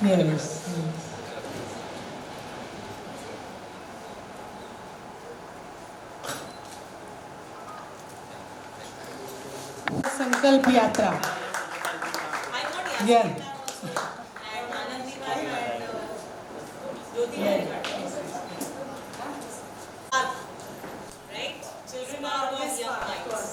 Yes. Sankalp Yatra. Yeah. Right? Children are always young minds.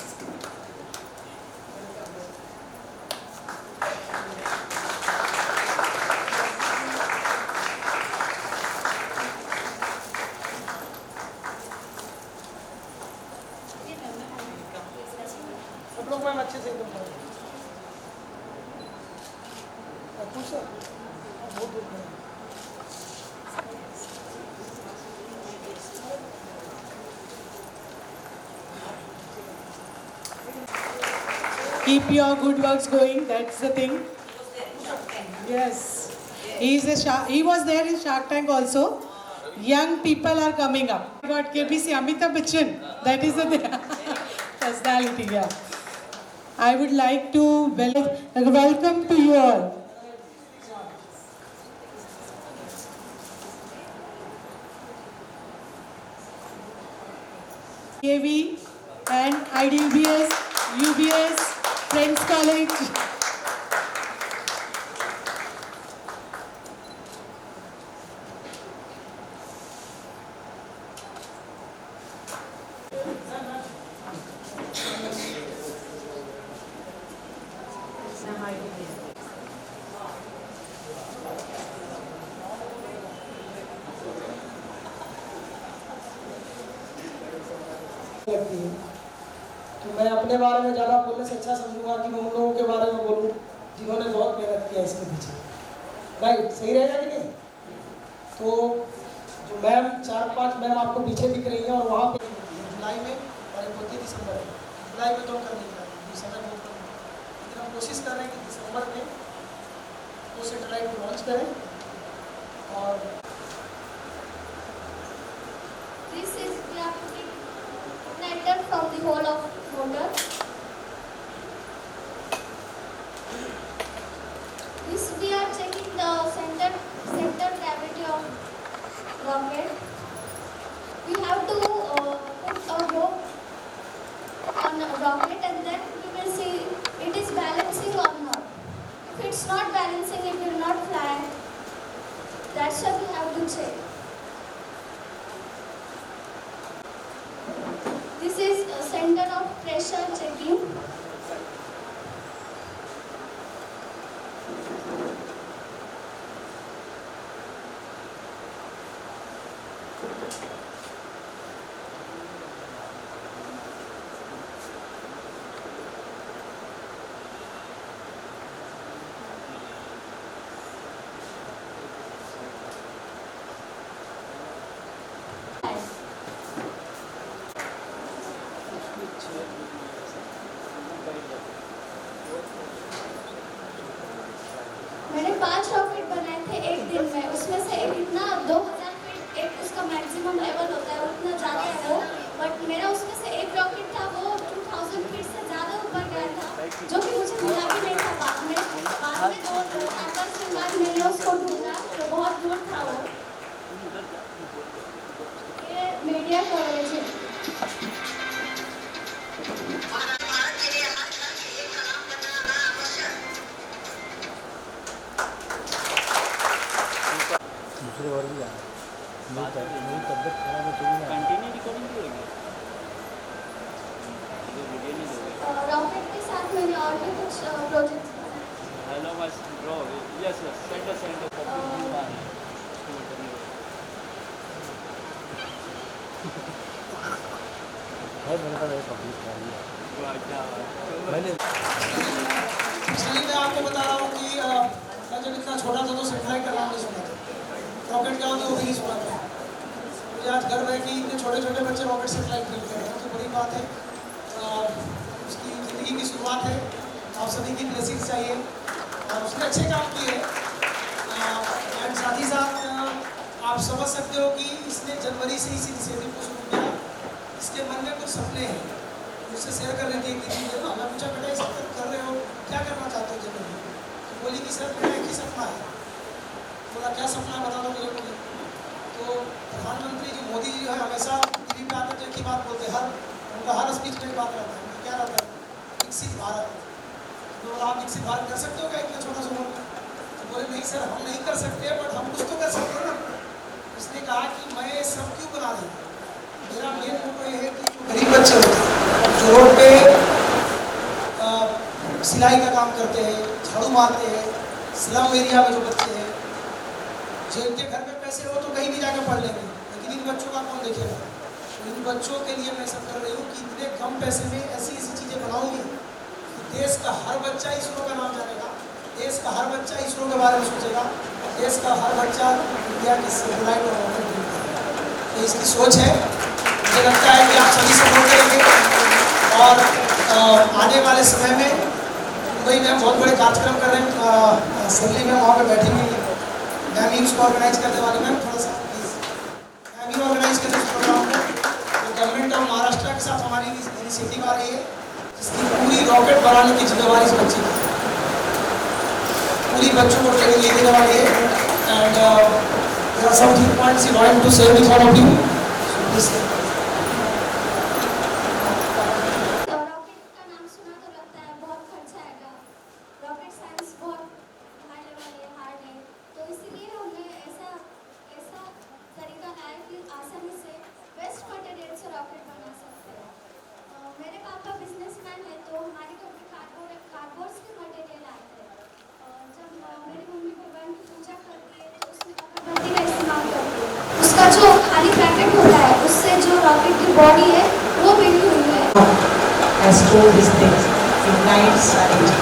सब लोग ma'am अच्छे से एकदम करें। पूछो बहुत दूर में। Keep your good works going. That's the thing. Yes. He was there in Shark Tank also. Young people are coming up. Got KBC Amitabh Bachchan. That is the personality. Yeah. I would like to welcome to you all. KV and IDBS, UBS, Friends College. लगती है तो मैं अपने बारे में ज़्यादा बोलने से अच्छा समझूंगा कि मैं उन लोगों के बारे में बोलूँ जिन्होंने बहुत मेहनत किया इसके पीछे। राइट, सही रहेगा कि नहीं? तो जो मैम 4-5 मैम आपको पीछे दिख रही हैं और वहाँ पे जुलाई में और एक होती है दिसंबर में। जुलाई में तो हम कर नहीं पाएंगे, समय बहुत कम है, लेकिन हम कोशिश कर रहे हैं कि दिसंबर में वो सेटेलाइट को लॉन्च करें। और This is we are putting connector from the whole of motor. This we are checking the center gravity of rocket. We have to put a rope on a rocket and then we will see it is balancing or not. If it's not balancing, it will not fly. That's what we have to check. This is a center of pressure checking. मैंने 5 rocket बनाए थे एक दिन में, उसमें से एक इतना 2000 फीट एक उसका मैक्सिमम लेवल होता है, उतना ज़्यादा है वो, बट मेरा उसमें से एक रॉकेट था वो 2000 फीट से ज़्यादा ऊपर गया था, जो कि मुझे मिला भी नहीं था। बाद में 2-8 दिन बाद मैंने उसको ढूंढा तो बहुत दूर था वो। ये मीडिया कवरेज है। दूसरे और भी आए मेरी तबियत खराब है तो भी कंटिन्यू रिकॉर्डिंग की होगी तो वीडियो नहीं दोगे रॉकेट के साथ मैंने और भी कुछ प्रोजेक्ट्स बनाए। हेलो बस ब्रो यस यस सेंड है मेरे पास एक पब्लिक है मैंने इसलिए मैं आपको बता रहा हूँ कि मैं जब इतना छोटा था तो सेटेलाइट का नाम नहीं सुना था, रॉकेट क्या होता है वो भी नहीं सुना था। मुझे आज गर्व है कि इतने छोटे छोटे बच्चे रॉकेट सेटेलाइट बिल्ड कर रहे हैं, तो बड़ी बात है। उसकी ज़िंदगी की शुरुआत है, आप सभी की ब्लेसिंग्स चाहिए और उसने अच्छे काम किए। एंड साथ ही साथ आप समझ सकते हो कि इसने जनवरी से इस इनिशिएटिव को शुरू किया, इसके मन में कुछ सपने हैं, मुझसे शेयर कर रही थी एक दिन। मैं पूछा बेटा ये सब कर रहे हो, क्या करना चाहते हो जनवरी? तो बोली कि सर मेरा एक ही सपना है बोला क्या सपना है बता दो मेरे को भी। तो प्रधानमंत्री जो मोदी जी जो है हमेशा टीवी पे आकर एक ही बात बोलते हैं, उनका हर स्पीच में एक बात रहता है, उनका क्या रहता है, विकसित भारत। तो बोला आप विकसित भारत कर सकते हो क्या इतना छोटा सा मुल्क? तो बोले नहीं सर हम नहीं कर सकते, बट हम कुछ तो कर सकते हैं ना। उसने कहा कि मैं ये सब क्यों बना रही हूँ, मेरा मेन मोटो ये है कि जो गरीब बच्चे होते हैं जो रोड पे सिलाई का काम करते हैं, झाड़ू मारते हैं, स्लम एरिया में जो बच्चे हैं, जिनके घर में पैसे हो तो कहीं भी जाकर पढ़ लेंगे, लेकिन इन बच्चों का कौन देखेगा। तो इन बच्चों के लिए मैं सब कर रही हूँ कि इतने कम पैसे में ऐसी ऐसी चीज़ें बनाऊंगी कि देश का हर बच्चा इसरो का नाम जानेगा, देश का हर बच्चा इसरो के बारे में सोचेगा, और देश का हर बच्चा इंडिया की सैटेलाइट और रॉकेट ढूंढेगा। तो इसकी सोच है, मुझे लगता है कि आप सभी सपोर्ट करेंगे। और आने वाले समय में मुंबई में हम बहुत बड़े कार्यक्रम कर रहे हैं, असेंबली में वहाँ पे बैठी हुई है, मैम ही उसको ऑर्गेनाइज करने वाली। मैम थोड़ा सा प्लीज़, मैम ही ऑर्गेनाइज करें इस प्रोग्राम को। तो गवर्नमेंट ऑफ महाराष्ट्र के साथ हमारी इनिशिएटिव आ रही है, जिसकी पूरी रॉकेट बनाने की जिम्मेवारी इस बच्चे की है, पूरी बच्चों को ट्रेनिंग ये देने वाली है। And there are some few points he wanted to say with all of you. So please say. Rocket का नाम सुना तो लगता है बहुत खर्चा आएगा, रॉकेट साइंस बहुत हाई लेवल है, हार्ड है, तो इसीलिए हमने ऐसा तरीका लाया कि आसानी से वेस्ट मटेरियल से रॉकेट बना सकते हैं। मेरे पापा बिजनेसमैन है, तो हमारे घर में कार्डबोर्ड्स के मटेरियल आए थे। जब मेरी मम्मी भगवान की पूजा करती है तो उसमें अगरबत्ती का इस्तेमाल करती है, उसका जो खाली पैकेट होता है उससे जो रॉकेट की बॉडी है वो बनी हुई है। Has told these things in night sight.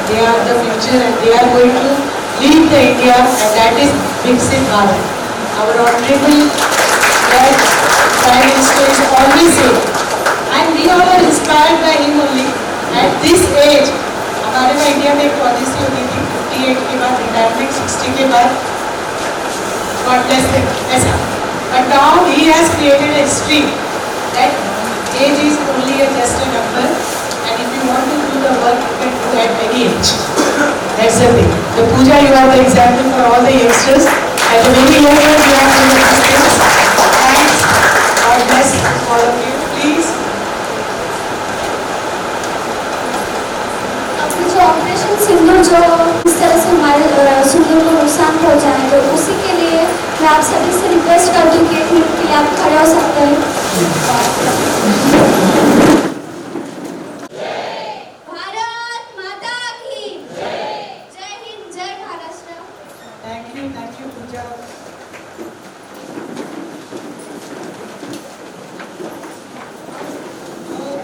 They are the future and they are going to lead the India, and that is Viksit Bharat. Our honorable Prime Minister is always saying, and we all are inspired by him only. At this age, हमारे में India में एक policy होती थी 58 के बाद retirement, 60 के बाद God bless him, ऐसा. But now he has created a history that age is only just a number, and if you want to do the work, you can do at any age. That's the thing. The Pooja, you are the example for all the youngsters. At the very young age, you are doing these things. Thanks. God bless all of you. Please. अभी जो operation सिंदूर जो इस तरह से हमारे सिंदूर को नुकसान पहुंचा है, तो उसी के लिए मैं आप सभी से रिक्वेस्ट करती हूँ कि एक मिनट के लिए आप खड़े हो सकते हैं। भारत माता की जय हिंद, जय Maharashtra. Thank you, Pooja.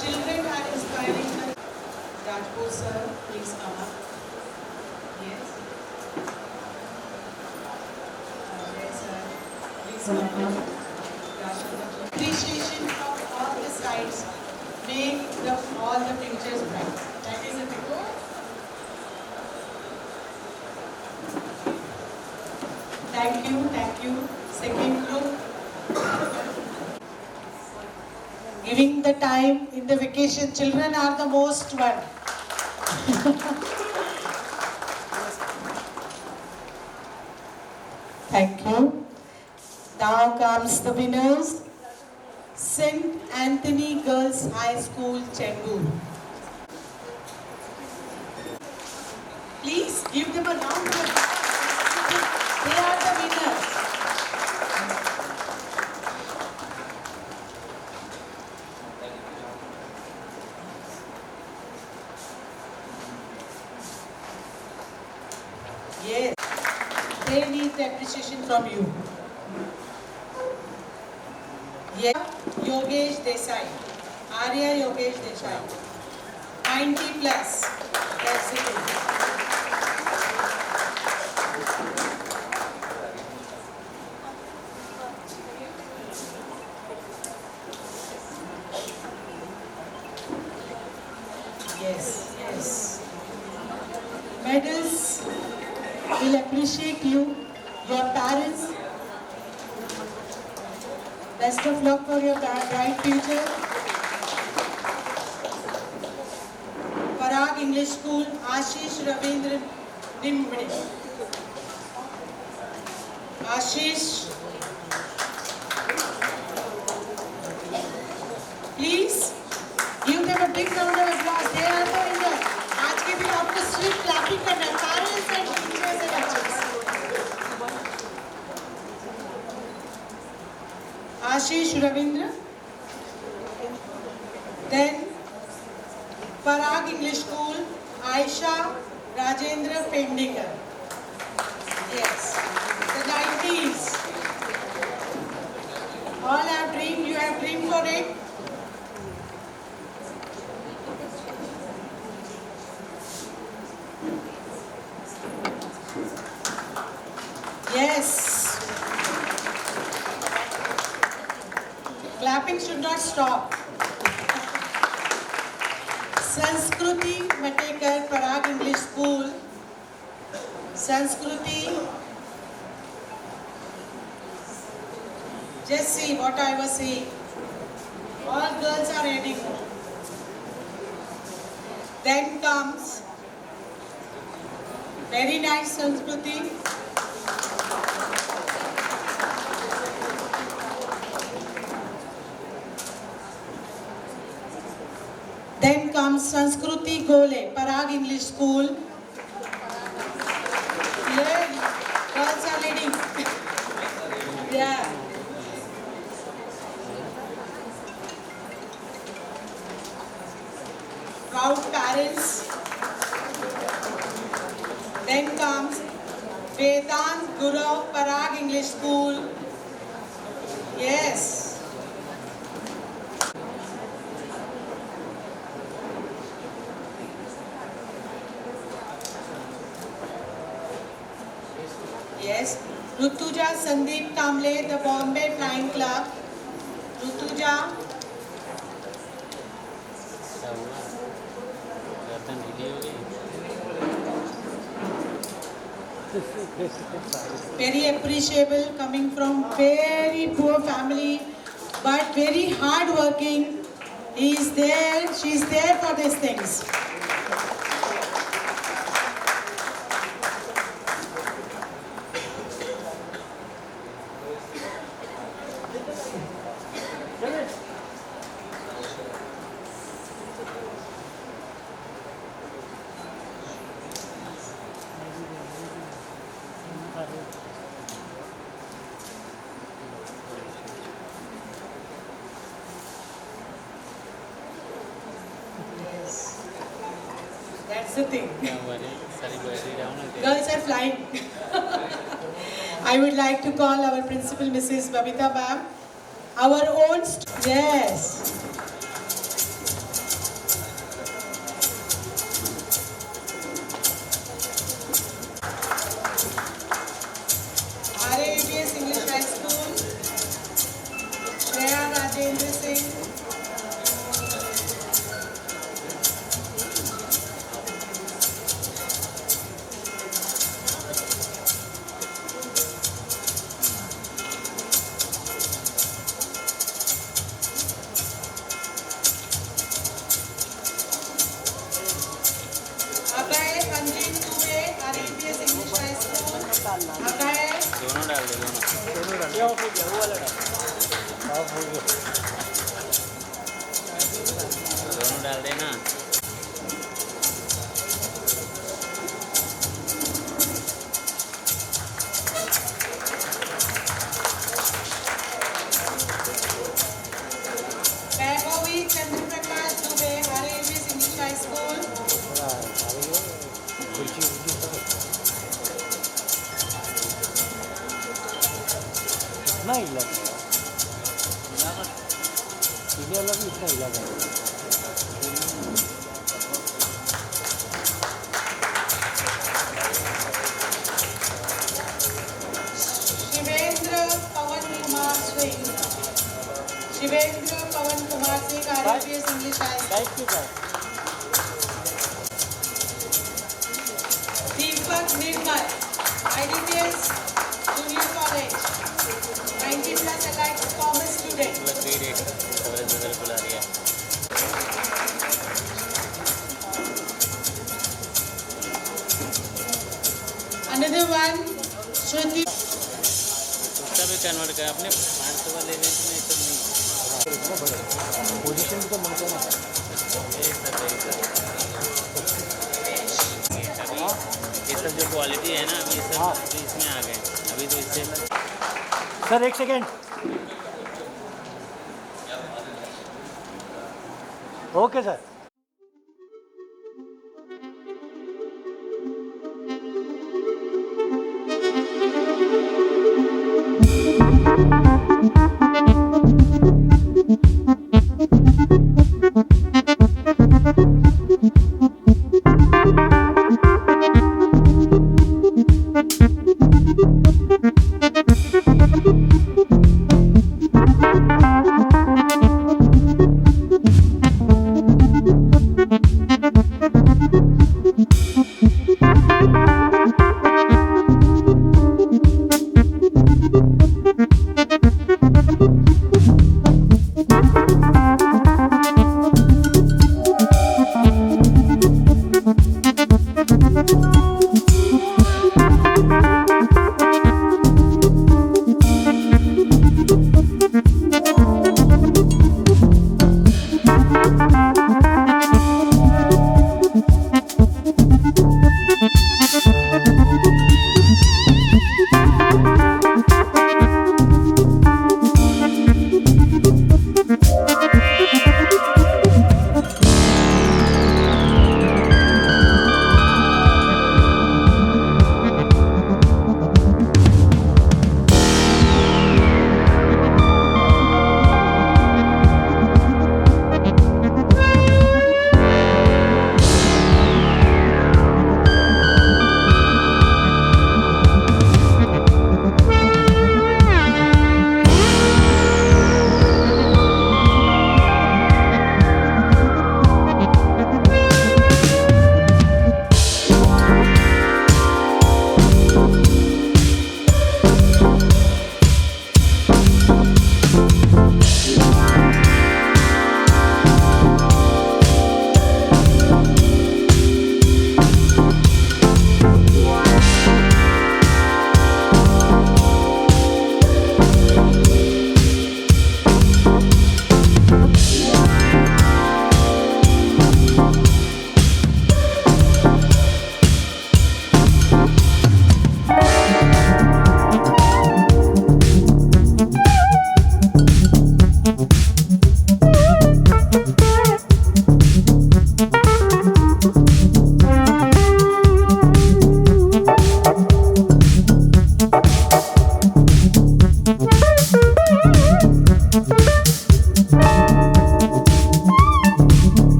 Children are inspiring us. Rajput sir, please come up. Yes. Yes, sir. Please come up. Appreciation from all the sides make all the futures bright. That is a big goal. Thank you. Second group. Giving the time in the vacation, children are the most one. Thank you. Now comes the winners. St. Anthony Girls High School, Chembur. Please give them a round of applause. They are the winners. Yes, they need the appreciation from you. Yes, Yogesh Desai, Arya Yogesh Desai, 90 plus. That's it. Yes. Medals will appreciate you, your parents. Best of luck for your bright future. Parag English School, Ashish Ravindra Nimbre. Ashish. Please give them a big round of applause. They are the winner. आज के दिन आपको सिर्फ clapping करना है, parents and teachers and teachers. Ashish Ravindra. Then Parag English School, Aisha Rajendra Pendikar. Yes, the 90s. All have dreamed, you have dreamed for it. Yes. Clapping should not stop. Sanskruti Matekar, Parag English School. Sanskruti. Just see what I was saying. All girls are ready. Then comes very nice Sanskruti. Then comes Sanskruti Gole, Parag English School. Girls are leading. Yeah. Proud parents. Then comes Vedant Guru, Parag English School. Yes. Yes. Rutuja Sandeep Kamble, the Bombay Flying Club. Rutuja. गर्दन ढीली हो गई Very appreciable, coming from very poor family, but very hard working. He is there, she is there for these things. That's the thing. क्या हुआ रे सारी battery down है तेरी Girls are flying. I would like to call our principal, Mrs. Babita ma'am. Our own, yes. RABS English High School. Shreya Rajendra Singh. Akai Anjin Dubey, RABS English High School. Akai. दोनों डाल दे दोनों ये of हो गया, वो वाला डाल। दोनों डाल देना Vaibhavi Chandra Prakash Dubey, RABS English High School. इतना हिला सीधे वाला भी इतना हिला था Shivendra Pawan Kumar Singh. Shivendra Pawan Kumar Singh, RABS English High School. Bike के पास Deepak Nirmal, IDPS Junior College. 90 plus alike commerce student. मतलब 3 रेट कवरेज वगैरह बुला दिया Another one, Shruti. कन्वर्ट कर अपने 500 वाले इवेंट में ये सब नहीं पोजीशन तो मिलते हैं ना ये सब जो क्वालिटी है ना अभी ये सब अभी इसमें आ गए अभी तो इससे सर एक second okay sir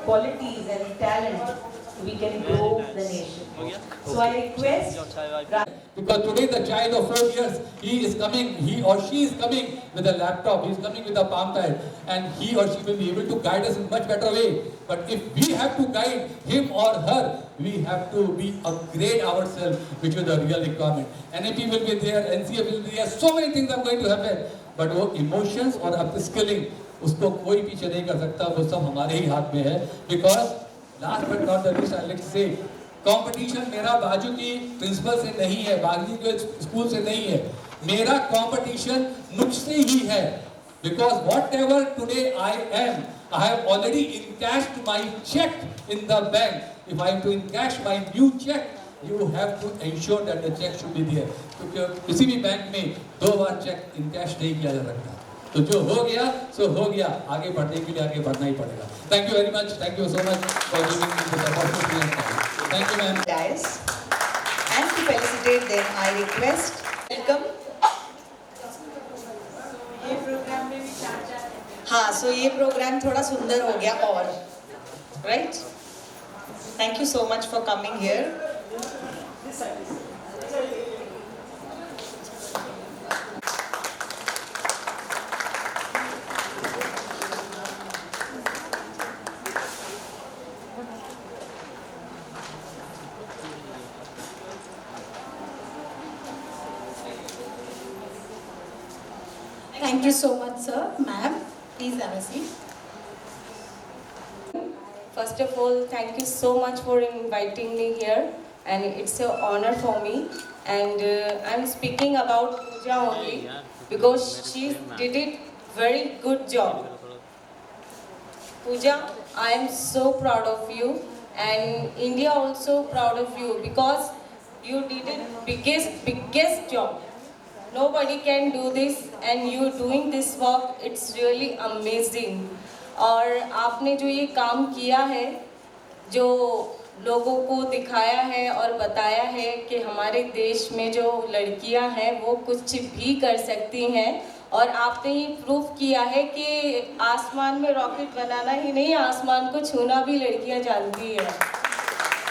qualities and talent, we can grow the nation. So I request. Because today the child of 4 years, he or she is coming with a laptop, he is coming with a palm pad, and he or she will be able to guide us in much better way. But if we have to guide him or her, we have to upgrade ourselves, which is the real requirement. NAP will be there, NCF will be there, so many things are going to happen. But वो emotions और upskilling, उसको कोई पीछे नहीं कर सकता, वो सब हमारे ही हाथ में है. Because last but not the least, I like to say, competition मेरा बाजू की प्रिंसिपल से नहीं है, बागी के स्कूल से नहीं है, मेरा कंपटीशन मुझसे ही है. Because whatever today I am, I have already encashed my check in the bank. If I have to encash my new check, you have to ensure that the check should be there. क्योंकि किसी भी bank में 2 बार check encash नहीं किया जा सकता. तो जो हो गया सो हो गया, आगे बढ़ने के लिए आगे बढ़ना ही पड़ेगा. Thank you very much. Thank you so much for giving me this opportunity. Thank you, ma'am. And to felicitate them, I request welcome हाँ, सो ये प्रोग्राम थोड़ा सुंदर हो गया और right. Thank you so much for coming here. Thank you so much, sir. Ma'am, please have a seat. First of all, thank you so much for inviting me here, and it's an honor for me. And I'm speaking about Pooja only because she did it very good job. Pooja, I am so proud of you, and India also proud of you because you did it biggest job. Nobody can do this and you doing this work, it's really amazing. और आपने जो ये काम किया है, जो लोगों को दिखाया है और बताया है कि हमारे देश में जो लड़कियां हैं वो कुछ भी कर सकती हैं, और आपने ये प्रूफ किया है कि आसमान में रॉकेट बनाना ही नहीं, आसमान को छूना भी लड़कियां जानती हैं.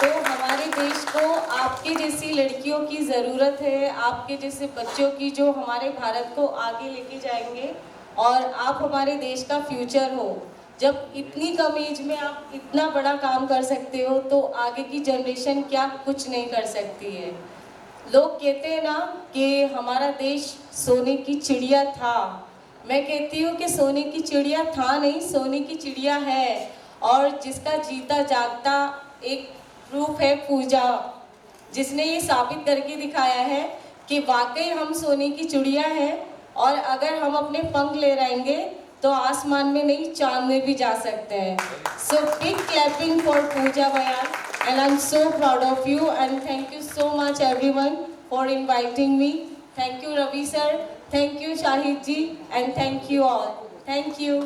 तो हमारे देश को आपके जैसी लड़कियों की ज़रूरत है, आपके जैसे बच्चों की जो हमारे भारत को आगे लेके जाएंगे, और आप हमारे देश का फ्यूचर हो. जब इतनी कम एज में आप इतना बड़ा काम कर सकते हो तो आगे की जनरेशन क्या कुछ नहीं कर सकती है. लोग कहते हैं ना कि हमारा देश सोने की चिड़िया था. मैं कहती हूँ कि सोने की चिड़िया था नहीं, सोने की चिड़िया है, और जिसका जीता जागता एक प्रूफ है पूजा, जिसने ये साबित करके दिखाया है कि वाकई हम सोने की चिड़िया हैं, और अगर हम अपने पंख ले रहेंगे तो आसमान में नहीं चांद में भी जा सकते हैं. So big clapping for Pooja Bayan, and I am so proud of you, and thank you so much everyone for inviting me. Thank you Ravi sir, thank you Shahid ji, and thank you all. Thank you.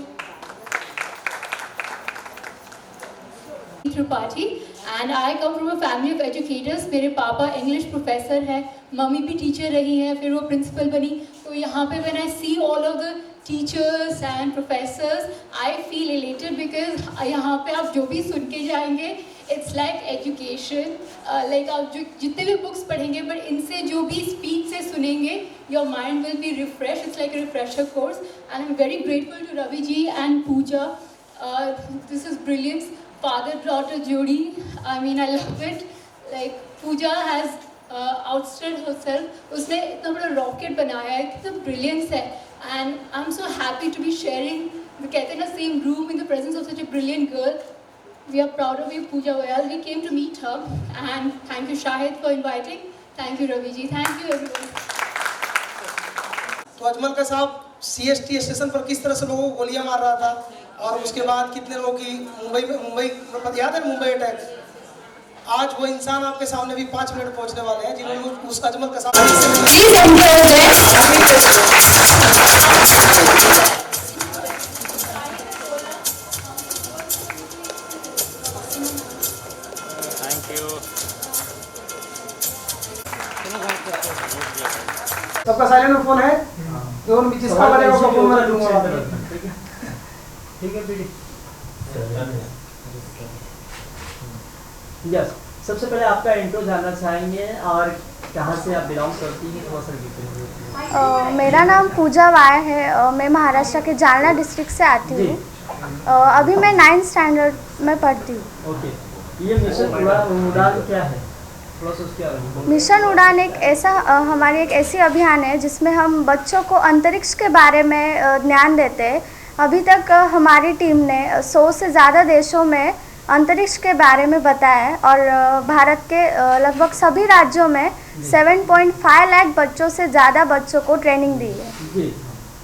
Tripathi, and I come from a family of educators. मेरे पापा English professor हैं, mummy भी teacher रही हैं, फिर वो principal बनी. तो यहाँ पे when I see all of the teachers and professors, I feel elated because यहाँ पे आप जो भी सुन के जाएंगे, it's like education. Like आप जो जितने भी बुक्स पढ़ेंगे, but इनसे जो भी स्पीच से सुनेंगे, your mind will be refreshed. It's like a refresher course, and I'm very grateful to Ravi ji and Pooja. This is brilliance. Father-daughter jodi, I mean I love it. Like Pooja has outstood herself. उसने इतना बड़ा rocket बनाया है, कितना brilliance है, and I'm so happy to be sharing the कहते हैं ना same room in the presence of such a brilliant girl. We are proud of you, Pooja Vayal. We came to meet her, and thank you Shahid for inviting. Thank you Ravi ji. Thank you everyone. तो अजमल का साहब CST station पर किस तरह से लोगों को गोलियां मार रहा था, और उसके बाद कितने लोगों की मुंबई याद है मुंबई अटैक. आज वो इंसान आपके सामने भी 5 मिनट पहुंचने वाले हैं जिन्होंने उस अजमल का सामना. Thank you. सबका साइलेंट फोन है, जो जिसका बनेगा उसका फोन में दूंगा. ठीक है पीडी. यस, सबसे पहले आपका इंट्रो जानना चाहेंगे और कहाँ से आप बिलोंग करती हैं, थोड़ा सा डिटेल. मेरा नाम पूजा वाय है. मैं महाराष्ट्र के जालना डिस्ट्रिक्ट से आती हूँ. अभी मैं 9th स्टैंडर्ड में पढ़ती हूँ. ओके, ये मिशन उड़ान क्या है? मिशन उड़ान एक ऐसा हमारी एक ऐसी अभियान है जिसमें हम बच्चों को अंतरिक्ष के बारे में ज्ञान देते हैं. अभी तक हमारी टीम ने 100 से ज़्यादा देशों में अंतरिक्ष के बारे में बताया है, और भारत के लगभग सभी राज्यों में 7.5 लाख बच्चों से ज़्यादा बच्चों को ट्रेनिंग दी है. जी,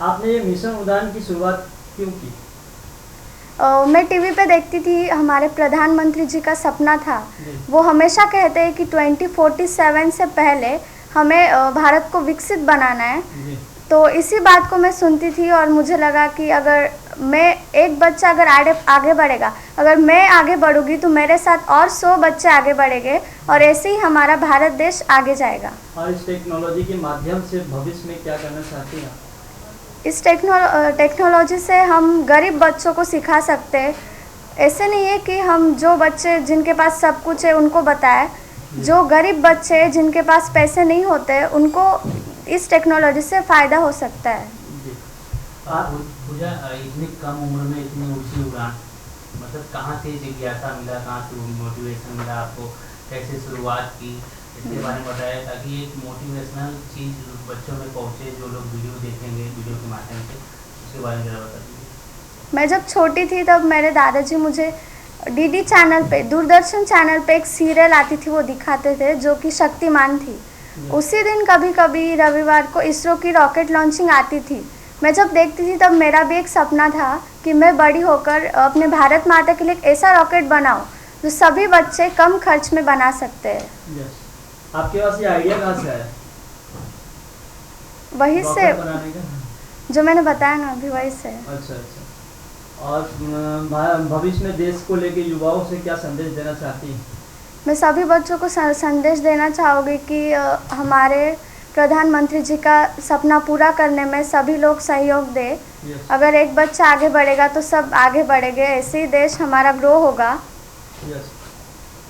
आपने ये मिशन उड़ान की शुरुआत क्यों की? मैं टीवी पे देखती थी, हमारे प्रधानमंत्री जी का सपना था. वो हमेशा कहते हैं कि 2047 से पहले हमें भारत को विकसित बनाना है. तो इसी बात को मैं सुनती थी, और मुझे लगा कि अगर मैं एक बच्चा अगर आगे बढ़ेगा, अगर मैं आगे बढ़ूंगी तो मेरे साथ और 100 बच्चे आगे बढ़ेंगे, और ऐसे ही हमारा भारत देश आगे जाएगा. और इस टेक्नोलॉजी के माध्यम से भविष्य में क्या करना चाहती हैं? इस टेक्नोलॉजी से हम गरीब बच्चों को सिखा सकते हैं। ऐसे नहीं है कि हम जो बच्चे जिनके पास सब कुछ है उनको बताएं, जो गरीब बच्चे जिनके पास पैसे नहीं होते उनको इस टेक्नोलॉजी से फ़ायदा हो सकता है। आप पूजा इतनी कम उम्र में इतनी ऊंची उड़ान, मतलब कहाँ से जिज्ञासा मिला, कहाँ से मोटिवेशन मिला आपको, कैसे शुरुआत की, इसके बारे में बताया ताकि एक मोटिवेशनल चीज़ बच्चों में पहुँचे, जो लोग वीडियो देखेंगे वीडियो के माध्यम से, उसके बारे में ज़रा बता दीजिए। मैं जब छोटी थी तब मेरे दादाजी मुझे डीडी चैनल पे, दूरदर्शन चैनल पे एक सीरियल आती थी, वो दिखाते थे जो कि शक्तिमान थी। उसी दिन कभी कभी रविवार को इसरो की रॉकेट लॉन्चिंग आती थी। मैं जब देखती थी तब मेरा भी एक सपना था कि मैं बड़ी होकर अपने भारत माता के लिए एक ऐसा रॉकेट बनाऊं जो सभी बच्चे कम खर्च में बना सकते हैं। आपके पास ये आइडिया कहाँ से आया? वही से बनाने का? जो मैंने बताया ना अभी, वही से। अच्छा अच्छा। और भविष्य में देश को लेके युवाओं से क्या संदेश देना चाहती हैं? मैं सभी बच्चों को संदेश देना चाहूँगी कि हमारे प्रधानमंत्री जी का सपना पूरा करने में सभी लोग सहयोग दें। अगर एक बच्चा आगे बढ़ेगा तो सब आगे बढ़ेंगे, ऐसे ही देश हमारा ग्रो होगा।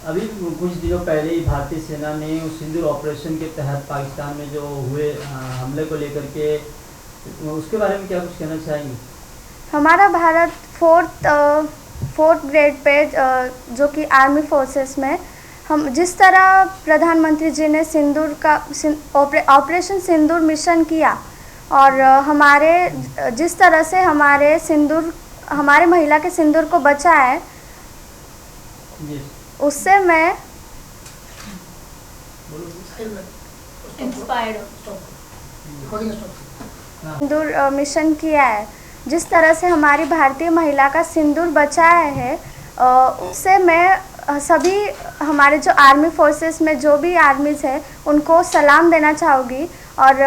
अभी कुछ दिनों पहले ही भारतीय सेना ने उस सिंदूर ऑपरेशन के तहत पाकिस्तान में जो हुए हमले को लेकर के, उसके बारे में क्या कुछ कहना चाहेंगे? हमारा भारत फोर्थ ग्रेड पे जो कि आर्मी फोर्सेस में हम जिस तरह प्रधानमंत्री जी ने सिंदूर का ऑपरेशन सिंदूर मिशन किया और हमारे जिस तरह से हमारे महिला के सिंदूर को बचाया है, उससे मैं सिंदूर मिशन किया है। जिस तरह से हमारी भारतीय महिला का सिंदूर बचाया है, उससे मैं सभी हमारे जो आर्मी फोर्सेस में जो भी आर्मीज़ है उनको सलाम देना चाहूँगी। और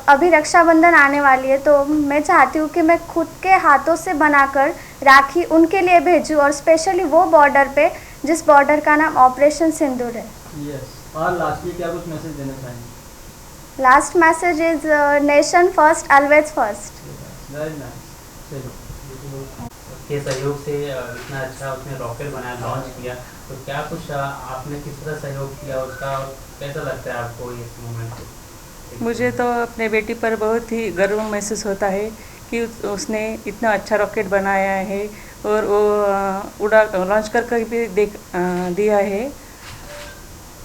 अभी रक्षाबंधन आने वाली है तो मैं चाहती हूँ कि मैं खुद के हाथों से बनाकर राखी उनके लिए भेजूँ, और स्पेशली वो बॉर्डर पे जिस बॉर्डर का नाम ऑपरेशन सिंदूर है। और लास्टली क्या कुछ मैसेज देना चाहेंगे? Last message is nation first always first. Very nice. के सहयोग से इतना अच्छा उसने रॉकेट बनाया, लॉन्च किया, तो क्या कुछ आपने किस तरह सहयोग किया उसका, कैसा लगता है आपको इस मोमेंट को? मुझे तो अपने बेटी पर बहुत ही गर्व महसूस होता है कि उसने इतना अच्छा रॉकेट बनाया है और वो लॉन्च कर भी दिया है।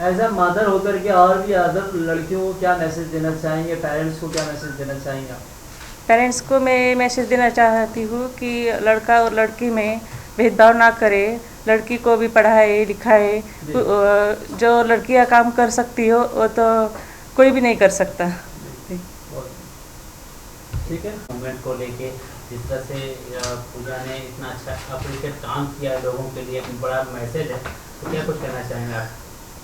एज अ मदर होकर के और भी अदर लड़कियों को क्या मैसेज देना चाहेंगे, पेरेंट्स को क्या मैसेज देना चाहेंगे आप? पेरेंट्स को मैं मैसेज देना चाहती हूँ कि लड़का और लड़की में भेदभाव ना करे, लड़की को भी पढ़ाए लिखाए, जो लड़कियाँ काम कर सकती हो वो तो कोई भी नहीं कर सकता। ठीक है, मूवमेंट को लेके जिस तरह से पूजा ने इतना अच्छा अप्रिशिएट काम किया है लोगों के लिए, एक बड़ा मैसेज है, तो क्या कुछ कहना चाहेंगे आप?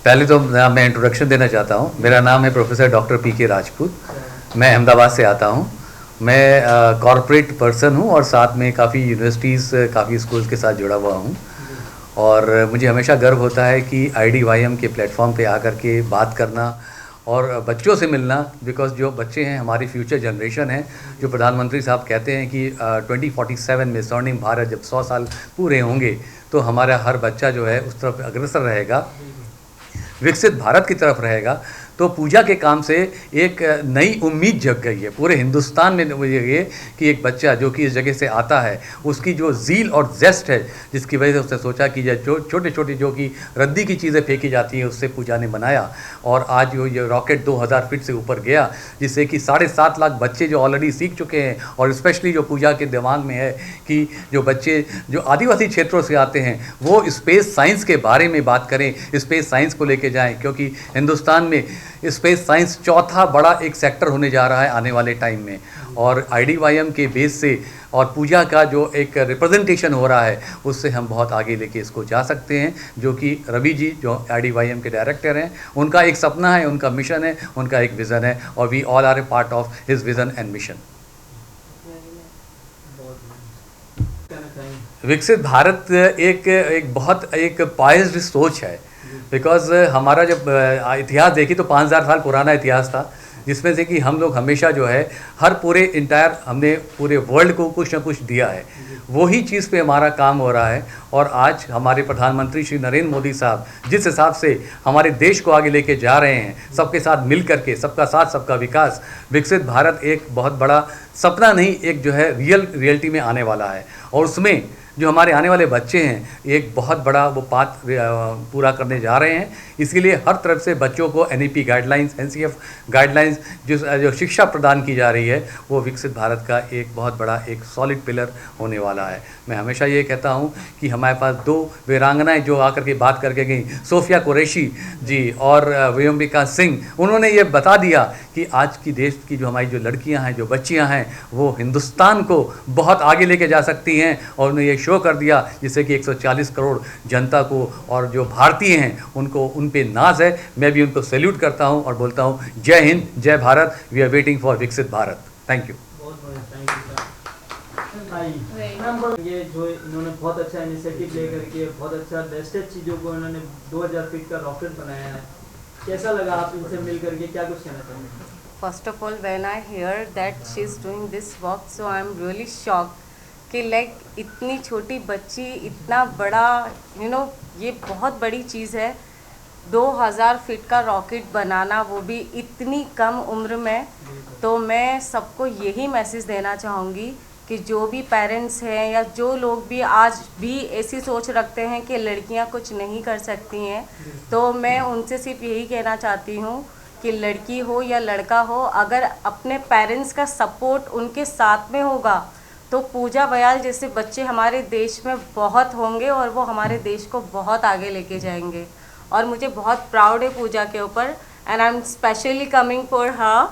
पहले तो मैं इंट्रोडक्शन देना चाहता हूँ। मेरा नाम है प्रोफेसर डॉक्टर पीके राजपूत। मैं अहमदाबाद से आता हूँ। मैं कॉरपोरेट पर्सन हूँ और साथ में काफ़ी यूनिवर्सिटीज़, काफ़ी स्कूल्स के साथ जुड़ा हुआ हूँ। और मुझे हमेशा गर्व होता है कि IDYM के प्लेटफॉर्म पे आकर के बात करना और बच्चों से मिलना, बिकॉज जो बच्चे हैं हमारी फ्यूचर जनरेशन है। जो प्रधानमंत्री साहब कहते हैं कि 2047 में स्वर्णिम भारत जब 100 साल पूरे होंगे तो हमारा हर बच्चा जो है उस तरफ अग्रसर रहेगा, विकसित भारत की तरफ रहेगा। तो पूजा के काम से एक नई उम्मीद जग गई है पूरे हिंदुस्तान में। ये कि एक बच्चा जो कि इस जगह से आता है, उसकी जो ज़ील और जेस्ट है, जिसकी वजह से उसने सोचा कि जो छोटे छोटे जो कि रद्दी की चीज़ें फेंकी जाती हैं उससे पूजा ने बनाया। और आज ये रॉकेट 2000 फीट से ऊपर गया, जिससे कि 7.5 लाख बच्चे जो ऑलरेडी सीख चुके हैं। और स्पेशली जो पूजा के दिमाग में है कि जो बच्चे जो आदिवासी क्षेत्रों से आते हैं वो स्पेस साइंस के बारे में बात करें, स्पेस साइंस को लेके जाएं, क्योंकि हिंदुस्तान में स्पेस साइंस चौथा बड़ा एक सेक्टर होने जा रहा है आने वाले टाइम में। और IDYM के बेस से और पूजा का जो एक रिप्रेजेंटेशन हो रहा है उससे हम बहुत आगे लेके इसको जा सकते हैं। जो कि रवि जी जो IDYM के डायरेक्टर हैं, उनका एक सपना है, उनका मिशन है, उनका एक विज़न है, और we all are a part of his vision and mission. विकसित भारत एक बहुत एक पाइज्ड सोच है। बिकॉज हमारा जब इतिहास देखी तो 5000 साल पुराना इतिहास था, जिसमें से कि हम लोग हमेशा जो है हर पूरे इंटायर हमने पूरे वर्ल्ड को कुछ ना कुछ दिया है, वही चीज़ पे हमारा काम हो रहा है। और आज हमारे प्रधानमंत्री श्री नरेंद्र मोदी साहब जिस हिसाब से हमारे देश को आगे लेके जा रहे हैं, सबके साथ मिल करके, सबका साथ सबका विकास, विकसित भारत एक बहुत बड़ा सपना नहीं, एक जो है रियलिटी में आने वाला है। और उसमें जो हमारे आने वाले बच्चे हैं एक बहुत बड़ा वो पाथ पूरा करने जा रहे हैं। इसके लिए हर तरफ से बच्चों को NEP गाइडलाइंस, NCF गाइडलाइंस जो शिक्षा प्रदान की जा रही है वो विकसित भारत का एक बहुत बड़ा एक सॉलिड पिलर होने वाला है। मैं हमेशा ये कहता हूँ कि हमारे पास 2 वीरांगनाएं जो आकर के बात करके गई, सोफिया कुरैशी जी और व्योमिका सिंह, उन्होंने ये बता दिया कि आज की देश की जो हमारी जो लड़कियां हैं, जो बच्चियां हैं, वो हिंदुस्तान को बहुत आगे लेके जा सकती हैं। और उन्होंने ये शो कर दिया जिससे कि 140 करोड़ जनता को और जो भारतीय हैं उनको उन पे नाज है। मैं भी उनको सैल्यूट करता हूं और बोलता हूं जय हिंद, जय Bharat, we are waiting for विकसित भारत। Thank you. बहुत बढ़िया, थैंक यू सर। ये जो इन्होंने बहुत अच्छा इनिशिएटिव लेकर के बहुत अच्छा बेस्टेड चीज़ों को इन्होंने 2000 फीट का रॉकेट बनाया है, कैसा लगा आप इनसे मिल करके, क्या कुछ कहना चाहेंगे? First of all, when I hear that she is doing this work, so I am really shocked कि लाइक इतनी छोटी बच्ची इतना बड़ा ये बहुत बड़ी चीज़ है। 2000 फीट का रॉकेट बनाना, वो भी इतनी कम उम्र में। तो मैं सबको यही मैसेज देना चाहूँगी कि जो भी पेरेंट्स हैं या जो लोग भी आज भी ऐसी सोच रखते हैं कि लड़कियां कुछ नहीं कर सकती हैं, तो मैं उनसे सिर्फ यही कहना चाहती हूँ कि लड़की हो या लड़का हो, अगर अपने पेरेंट्स का सपोर्ट उनके साथ में होगा तो पूजा बयाल जैसे बच्चे हमारे देश में बहुत होंगे और वो हमारे देश को बहुत आगे लेके जाएंगे। और मुझे बहुत प्राउड है पूजा के ऊपर, and I M specially coming for her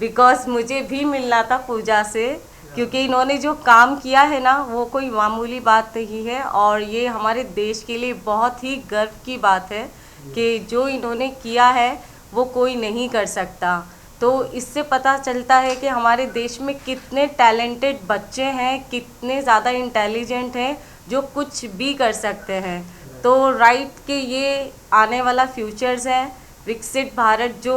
because मुझे भी मिलना था पूजा से, क्योंकि इन्होंने जो काम किया है ना वो कोई मामूली बात नहीं है। और ये हमारे देश के लिए बहुत ही गर्व की बात है कि जो इन्होंने किया है वो कोई नहीं कर सकता। तो इससे पता चलता है कि हमारे देश में कितने टैलेंटेड बच्चे हैं, कितने ज़्यादा इंटेलिजेंट हैं, जो कुछ भी कर सकते हैं। तो राइट कि ये आने वाला फ्यूचर्स है, विकसित भारत जो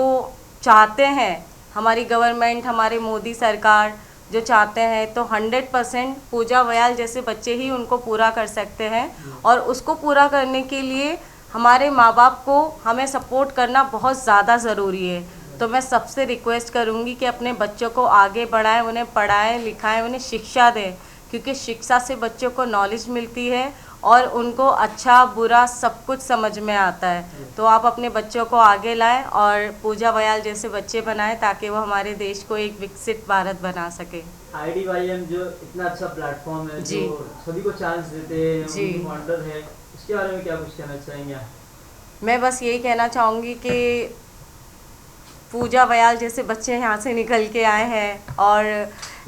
चाहते हैं हमारी गवर्नमेंट, हमारे मोदी सरकार जो चाहते हैं, तो 100% पूजा बयाल जैसे बच्चे ही उनको पूरा कर सकते हैं। और उसको पूरा करने के लिए हमारे माँ बाप को हमें सपोर्ट करना बहुत ज़्यादा ज़रूरी है। तो मैं सबसे रिक्वेस्ट करूँगी कि अपने बच्चों को आगे बढ़ाएं, उन्हें पढ़ाएं लिखाएं, उन्हें शिक्षा दें, क्योंकि शिक्षा से बच्चों को नॉलेज मिलती है और उनको अच्छा बुरा सब कुछ समझ में आता है। तो आप अपने बच्चों को आगे लाएं और पूजा बयाल जैसे बच्चे बनाएं ताकि वो हमारे देश को एक विकसित भारत बना सके। IDYM जो इतना अच्छा प्लेटफॉर्म है, जो सभी को चांस देते हैं, उनकी फाउंडर है, इसके बारे में क्या कुछ कहना चाहेंगे? मैं बस यही कहना चाहूँगी कि पूजा बयाल जैसे बच्चे यहाँ से निकल के आए हैं और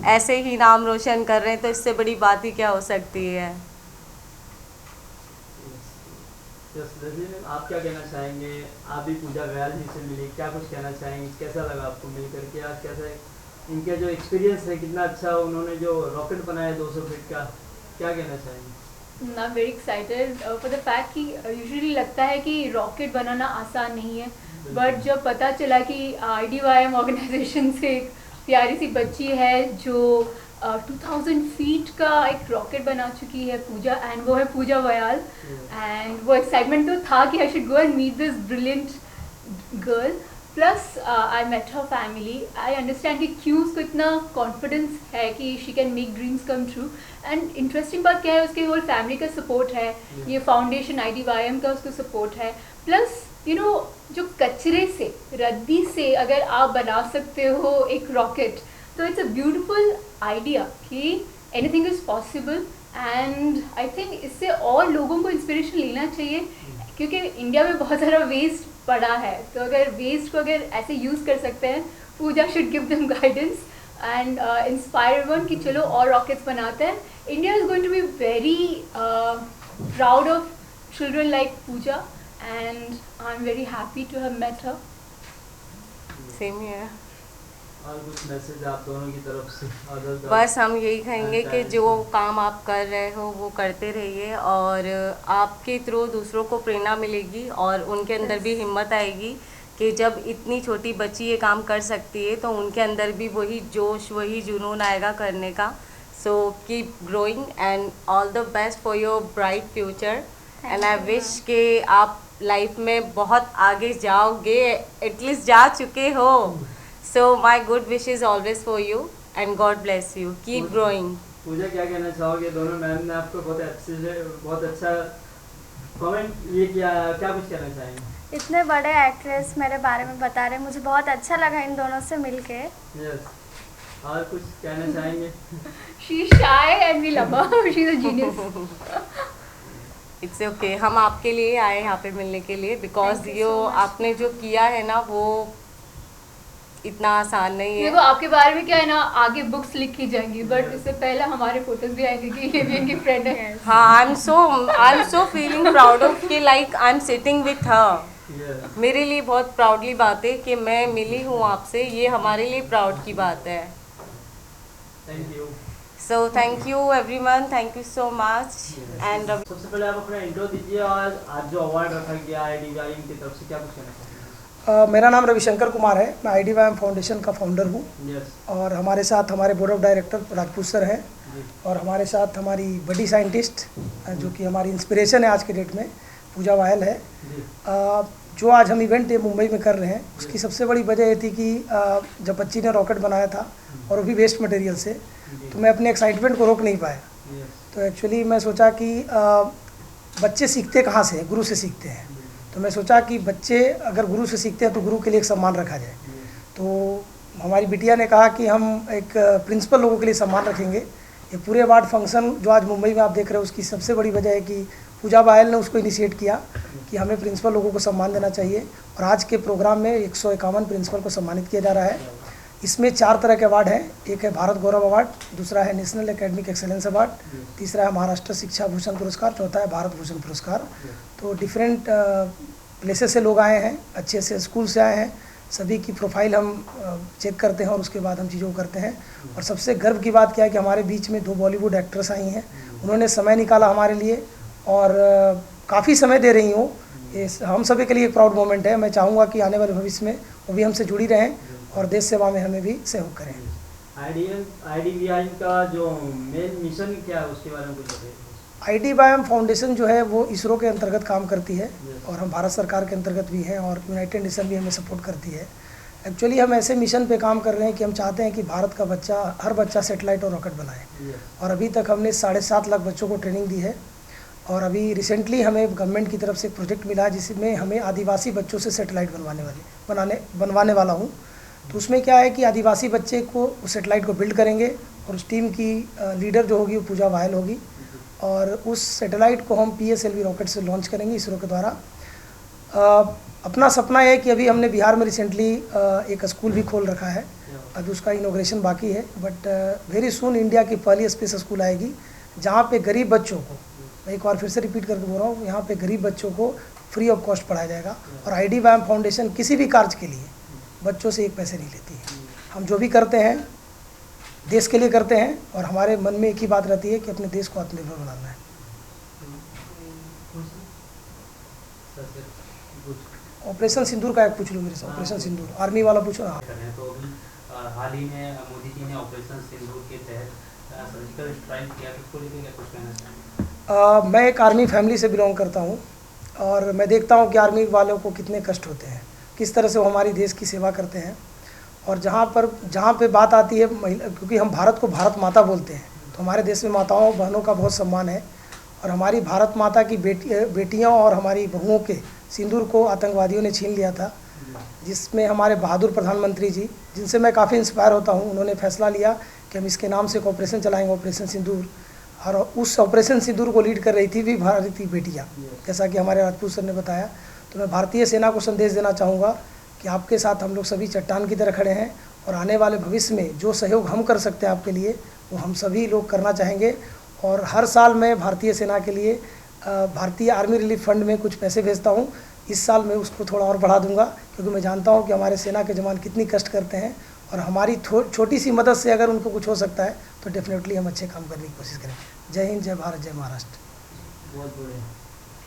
ऐसे ही नाम रोशन कर रहे हैं, तो इससे बड़ी बात ही क्या हो सकती है। आप क्या कहना चाहेंगे? आप भी पूजा बयाल जी से मिले, क्या कुछ कहना चाहेंगे? कैसा लगा आपको मिल करके? आज कैसा इनका जो एक्सपीरियंस है कितना अच्छा, उन्होंने जो रॉकेट बनाया 200 फीट का, क्या कहना चाहेंगे? आई am very excited for the fact कि यूजुअली लगता है कि रॉकेट बनाना आसान नहीं है, बट जब पता चला कि IDYM ऑर्गेनाइजेशन से एक प्यारी सी बच्ची है जो 2000 फीट का एक रॉकेट बना चुकी है पूजा, एंड वो है पूजा बयाल, एंड वो एक्साइटमेंट तो था कि I should go and meet this brilliant girl. Plus I met her family, I understand कि क्यों उसको इतना कॉन्फिडेंस है कि she can make dreams come true. And interesting बात क्या है, उसके होल फैमिली का सपोर्ट है, ये फाउंडेशन IDYM का उसको सपोर्ट है। प्लस जो कचरे से, रद्दी से अगर आप बना सकते हो एक रॉकेट, तो इट्स अ ब्यूटिफुल आइडिया कि anything is possible. And I think इससे और लोगों को इंस्पिरेशन लेना चाहिए, क्योंकि इंडिया में बहुत सारा वेस्ट पड़ा है, तो अगर वेस्ट को अगर ऐसे यूज़ कर सकते हैं, Pooja should give them guidance and inspire one कि चलो और रॉकेट्स बनाते हैं। India is going to be very proud of children like Pooja, and I'm very happy to have met her. Same here. और कुछ मैसेज आप दोनों की तरफ से? बस हम यही कहेंगे कि जो काम आप कर रहे हो वो करते रहिए, और आपके थ्रू दूसरों को प्रेरणा मिलेगी और उनके अंदर भी हिम्मत आएगी कि जब इतनी छोटी बच्ची ये काम कर सकती है तो उनके अंदर भी वही जोश वही जुनून आएगा करने का. So keep growing and all the best for your bright future and I wish कि आप लाइफ में बहुत आगे जाओगे, एटलीस्ट जा चुके हो. So my good wishes always for you and god bless you. Keep growing. Pooja क्या कहना चाहोगे? दोनों मैम ने आपको बहुत अच्छा कमेंट ये किया, क्या कुछ कहना चाहेंगे? इतने बड़े एक्ट्रेस मेरे बारे में बता रहे, मुझे बहुत अच्छा लगा इन दोनों से मिलके. यस. और कुछ कहना चाहेंगे? She is shy and we love her. She is a genius. It's okay. हम आपके लिए आए यहाँ पे मिलने के लिए बिकॉज यो आपने जो किया है ना वो इतना आसान नहीं है. देखो आपके बारे में क्या है ना, आगे बुक्स लिखी जाएंगी बट इससे पहले हमारे फोटोज भी आएंगे कि ये भी इनकी फ्रेंड है. हाँ, I am so feeling proud of कि like I am sitting with her. मेरे लिए बहुत प्राउडली बात है कि मैं मिली हूँ आपसे, ये हमारे लिए प्राउड की बात है. Thank you. So thank you everyone, thank you so much. And सबसे पहले आप अपना इंट्रो दीजिए और आज जो अवार्ड रखा गया है IDVIM की तरफ से, क्या कुछ कहना चाहेंगे? मेरा नाम रविशंकर कुमार है, मैं IDVIM फाउंडेशन का फाउंडर हूँ. और हमारे साथ हमारे board of director Rajput sir हैं और हमारे साथ हमारी बड़ी साइंटिस्ट जो कि हमारी इंस्पिरेशन है आज के डेट में, पूजा वायल है. जो आज हम इवेंट मुंबई में कर रहे हैं उसकी सबसे बड़ी वजह ये थी कि जब बच्ची ने रॉकेट बनाया था और वो भी वेस्ट मटेरियल से, तो मैं अपने एक्साइटमेंट को रोक नहीं पाया. तो एक्चुअली मैं सोचा कि बच्चे सीखते कहाँ से हैं? गुरु से सीखते हैं. तो मैं सोचा कि बच्चे अगर गुरु से सीखते हैं तो गुरु के लिए एक सम्मान रखा जाए. तो हमारी बिटिया ने कहा कि हम एक प्रिंसिपल लोगों के लिए सम्मान रखेंगे. ये पूरे अवार्ड फंक्शन जो आज मुंबई में आप देख रहे हो उसकी सबसे बड़ी वजह है कि पूजा वायल ने उसको इनिशिएट किया कि हमें प्रिंसिपल लोगों को सम्मान देना चाहिए. और आज के प्रोग्राम में 151 प्रिंसिपल को सम्मानित किया जा रहा है. इसमें 4 तरह के अवार्ड हैं. एक है भारत गौरव अवार्ड, दूसरा है नेशनल एकेडमिक एक्सेलेंस अवार्ड, तीसरा है महाराष्ट्र शिक्षा भूषण पुरस्कार, चौथा है भारत भूषण पुरस्कार. तो डिफरेंट प्लेसेस से लोग आए हैं, अच्छे से स्कूल से आए हैं. सभी की प्रोफाइल हम चेक करते हैं और उसके बाद हम चीज़ों को करते हैं. और सबसे गर्व की बात क्या है कि हमारे बीच में 2 बॉलीवुड एक्ट्रेस आई हैं. उन्होंने समय निकाला हमारे लिए और काफ़ी समय दे रही हूँ. ये हम सभी के लिए एक प्राउड मोमेंट है. मैं चाहूँगा कि आने वाले भविष्य में वो भी हमसे जुड़ी रहें और देश सेवा में हमें भी सहयोग करें. IDVIM का जो मेन मिशन क्या है उसके बारे में कुछ बताइए. IDVIM फाउंडेशन जो है वो इसरो के अंतर्गत काम करती है और हम भारत सरकार के अंतर्गत भी हैं और यूनाइटेड नेशन भी हमें सपोर्ट करती है. एक्चुअली हम ऐसे मिशन पे काम कर रहे हैं कि हम चाहते हैं कि भारत का बच्चा, हर बच्चा सेटेलाइट और रॉकेट बनाए. और अभी तक हमने 7.5 लाख बच्चों को ट्रेनिंग दी है. और अभी रिसेंटली हमें गवर्नमेंट की तरफ से एक प्रोजेक्ट मिला है जिसमें हमें आदिवासी बच्चों से सेटेलाइट बनवाने वाला हूँ. तो उसमें क्या है कि आदिवासी बच्चे को उस सेटेलाइट को बिल्ड करेंगे और उस टीम की लीडर जो होगी वो पूजा वायल होगी. और उस सेटेलाइट को हम PSLV रॉकेट से लॉन्च करेंगे इसरो के द्वारा. अपना सपना है कि अभी हमने बिहार में रिसेंटली एक स्कूल भी खोल रखा है. अभी उसका इनॉग्रेशन बाकी है बट वेरी सून इंडिया की पहली स्पेस स्कूल आएगी जहाँ पे गरीब बच्चों को, मैं एक बार फिर से रिपीट करके बोल रहा हूँ, यहाँ पे गरीब बच्चों को फ्री ऑफ कॉस्ट पढ़ाया जाएगा. और IDVIM फाउंडेशन किसी भी कार्य के लिए बच्चों से 1 पैसे नहीं लेती है. हम जो भी करते हैं देश के लिए करते हैं और हमारे मन में एक ही बात रहती है कि अपने देश को आत्मनिर्भर बनाना है. ऑपरेशन सिंदूर का एक पूछ लो मेरे से. ऑपरेशन सिंदूर आर्मी वाला पूछो. हाँ, तो अभी हाल ही में मोदी जी ने ऑपरेशन सिंदूर के तहत सर्जिकल स्ट्राइक किया, इसको लेकर क्या कुछ कहना चाहेंगे? मैं एक आर्मी फैमिली से बिलोंग करता हूँ और मैं देखता हूँ कि आर्मी वालों को कितने कष्ट होते हैं, किस तरह से वो हमारी देश की सेवा करते हैं. और जहाँ पे बात आती है महिला, क्योंकि हम भारत को भारत माता बोलते हैं, तो हमारे देश में माताओं बहनों का बहुत सम्मान है. और हमारी भारत माता की बेटियाँ और हमारी बहुओं के सिंदूर को आतंकवादियों ने छीन लिया था, जिसमें हमारे बहादुर प्रधानमंत्री जी, जिनसे मैं काफ़ी इंस्पायर होता हूँ, उन्होंने फैसला लिया कि हम इसके नाम से एक ऑपरेशन चलाएँगे, ऑपरेशन सिंदूर. और उस ऑपरेशन सिंदूर को लीड कर रही थी भी भारतीय बेटियाँ, जैसा कि हमारे राजपूत सर ने बताया. तो मैं भारतीय सेना को संदेश देना चाहूँगा कि आपके साथ हम लोग सभी चट्टान की तरह खड़े हैं और आने वाले भविष्य में जो सहयोग हम कर सकते हैं आपके लिए वो हम सभी लोग करना चाहेंगे. और हर साल मैं भारतीय सेना के लिए भारतीय आर्मी रिलीफ फंड में कुछ पैसे भेजता हूँ. इस साल मैं उसको थोड़ा और बढ़ा दूंगा क्योंकि मैं जानता हूँ कि हमारे सेना के जवान कितनी कष्ट करते हैं और हमारी छोटी सी मदद से अगर उनको कुछ हो सकता है तो डेफिनेटली हम अच्छे काम करने की कोशिश करें. जय हिंद, जय भारत, जय महाराष्ट्र. बहुत बढ़िया.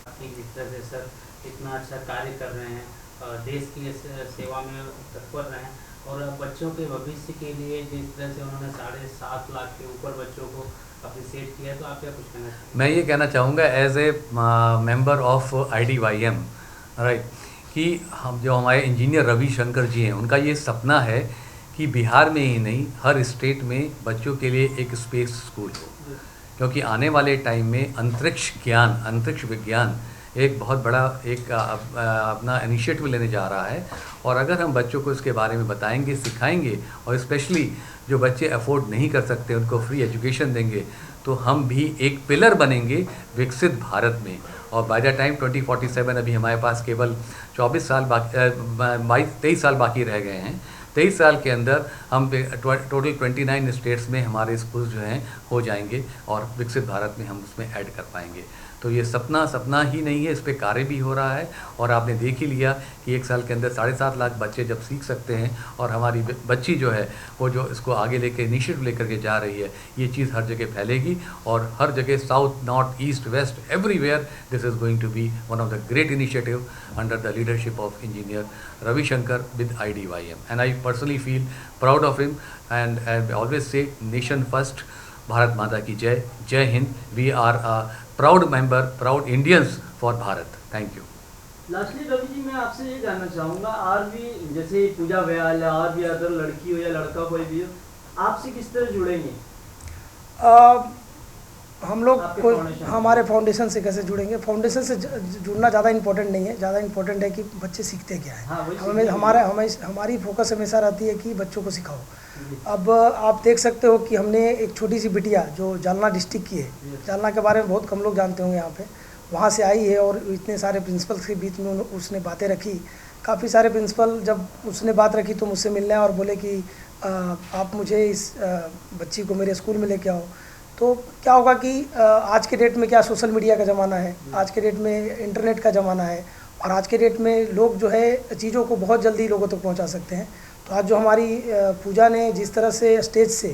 आपकी जिस तरह से सर इतना अच्छा कार्य कर रहे हैं देश की सेवा में तत्पर रहें और बच्चों के भविष्य के लिए जिस तरह से उन्होंने 7.5 लाख के ऊपर बच्चों को अप्रिशिएट किया, तो आप क्या कुछ कहना चाहेंगे? मैं ये कहना चाहूँगा as a member of IDYM, right, कि हम जो हमारे इंजीनियर रविशंकर जी हैं, उनका ये सपना है कि बिहार में ही नहीं हर स्टेट में बच्चों के लिए एक स्पेस स्कूल हो, क्योंकि आने वाले टाइम में अंतरिक्ष विज्ञान एक बहुत बड़ा एक अपना इनिशिएटिव लेने जा रहा है। और अगर हम बच्चों को इसके बारे में बताएंगे, सिखाएंगे और स्पेशली जो बच्चे अफोर्ड नहीं कर सकते उनको फ्री एजुकेशन देंगे, तो हम भी एक पिलर बनेंगे विकसित भारत में। और बाय द टाइम 2047 अभी हमारे पास केवल 23 साल बाकी रह गए हैं। 23 साल के अंदर हम टोटल 29 स्टेट्स में हमारे स्कूल जो हैं हो जाएंगे और विकसित भारत में हम उसमें ऐड कर पाएंगे। तो ये सपना ही नहीं है, इस पे कार्य भी हो रहा है। और आपने देख ही लिया कि 1 साल के अंदर 7.5 लाख बच्चे जब सीख सकते हैं और हमारी बच्ची जो है वो जो इसको आगे लेके इनिशिएटिव लेकर के जा रही है, ये चीज़ हर जगह फैलेगी और हर जगह south, north, east, west, everywhere this is going to be one of the great initiative under the leadership of engineer Ravishankar with IDYM। And I personally feel proud of him and I always say nation first, Bharat माता की जय, जय हिंद। We are a proud member, proud Indians for Bharat. Thank you. Lastly Ravi ji, मैं आपसे ये जानना चाहूँगा, और भी जैसे पूजा व्याल और भी अगर लड़की हो या लड़का कोई भी हो, आपसे किस तरह जुड़ेंगे? हम लोग हमारे फाउंडेशन से कैसे जुड़ेंगे? फाउंडेशन से जुड़ना ज़्यादा इम्पोर्टेंट नहीं है, ज़्यादा इम्पोर्टेंट है कि बच्चे सीखते क्या है। हमारी फोकस हमेशा रहती है कि बच्चों को सिखाओ। अब आप देख सकते हो कि हमने एक छोटी सी बिटिया जो जालना डिस्ट्रिक्ट की है, जालना के बारे में बहुत कम लोग जानते होंगे यहाँ पे, वहाँ से आई है और इतने सारे प्रिंसिपल्स के बीच में उसने बातें रखी। काफ़ी सारे प्रिंसिपल जब उसने बात रखी तो मुझसे मिलने और बोले कि आप मुझे इस बच्ची को मेरे स्कूल में लेके आओ। तो क्या होगा कि आज के डेट में क्या सोशल मीडिया का ज़माना है, आज के डेट में इंटरनेट का ज़माना है और आज के डेट में लोग जो है चीज़ों को बहुत जल्दी लोगों तक पहुंचा सकते हैं। तो आज जो हमारी पूजा ने जिस तरह से स्टेज से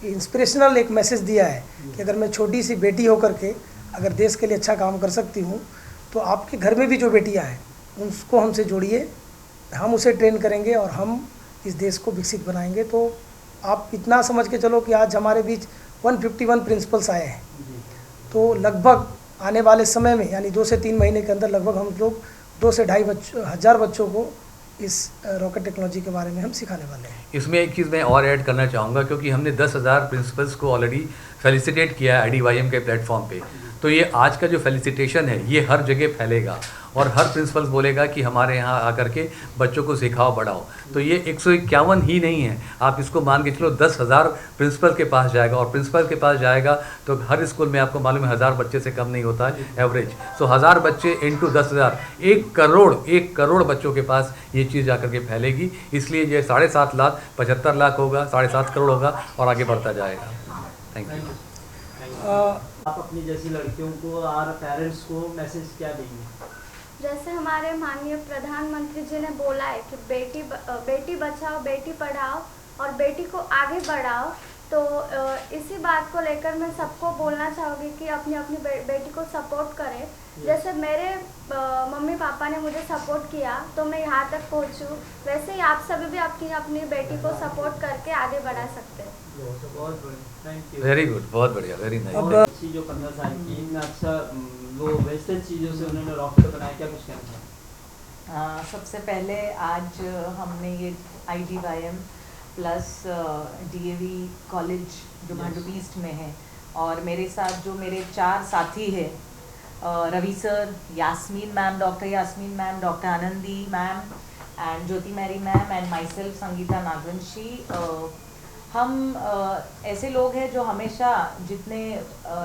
इंस्पिरेशनल एक मैसेज दिया है कि अगर मैं छोटी सी बेटी होकर के अगर देश के लिए अच्छा काम कर सकती हूँ, तो आपके घर में भी जो बेटियाँ हैं उसको हमसे जोड़िए, हम उसे ट्रेन करेंगे और हम इस देश को विकसित बनाएंगे। तो आप इतना समझ के चलो कि आज हमारे बीच 151 प्रिंसिपल्स आए हैं। तो लगभग आने वाले समय में यानी 2 से 3 महीने के अंदर लगभग हम लोग 2 से 2.5 हज़ार बच्चों को इस रॉकेट टेक्नोलॉजी के बारे में हम सिखाने वाले हैं। इसमें एक चीज़ मैं और ऐड करना चाहूँगा, क्योंकि हमने 10,000 प्रिंसिपल्स को ऑलरेडी फेलिसिटेट किया है IDYM के प्लेटफॉर्म पे। तो ये आज का जो फेलिसिटेशन है ये हर जगह फैलेगा और हर प्रिंसिपल्स बोलेगा कि हमारे यहाँ आकर के बच्चों को सिखाओ, बढ़ाओ। तो ये 151 ही नहीं है, आप इसको मान के चलो 10,000 प्रिंसिपल के पास जाएगा और प्रिंसिपल के पास जाएगा तो हर स्कूल में आपको मालूम है 1000 बच्चे से कम नहीं होता है एवरेज। सो 1000 बच्चे इंटू 10,000, 1 करोड़ बच्चों के पास ये चीज़ जाकर के फैलेगी। इसलिए ये 7.5 लाख 75 लाख होगा, 7.5 करोड़ होगा और आगे बढ़ता जाएगा। Thank you. आप अपनी जैसी लड़कियों को और पेरेंट्स को मैसेज क्या देंगे? जैसे हमारे माननीय प्रधानमंत्री जी ने बोला है कि बेटी बचाओ, बेटी पढ़ाओ और बेटी को आगे बढ़ाओ, तो इसी बात को लेकर मैं सबको बोलना चाहूँगी कि अपनी अपनी बेटी को सपोर्ट करें। जैसे मेरे मम्मी पापा ने मुझे सपोर्ट किया तो मैं यहाँ तक पहुँचूँ, वैसे ही आप सभी भी अपनी अपनी बेटी को सपोर्ट करके आगे बढ़ा सकते हैं। वेरी गुड, बहुत बढ़िया, वेरी नाइस। जो 15 साल की इतना अच्छा वो वेस्टर्न चीज़ों से उन्होंने रॉकेट बनाया, क्या कुछ कहना चाहिए? सबसे पहले आज हमने ये IDYM प्लस DAV कॉलेज जो भांडुप ईस्ट में है और मेरे साथ जो मेरे 4 साथी हैं, Ravi sir, Yasmeen ma'am, doctor Yasmeen ma'am, doctor Anandi ma'am and Jyoti Mary ma'am and myself Sangeeta Nagvanshi, हम ऐसे लोग हैं जो हमेशा जितने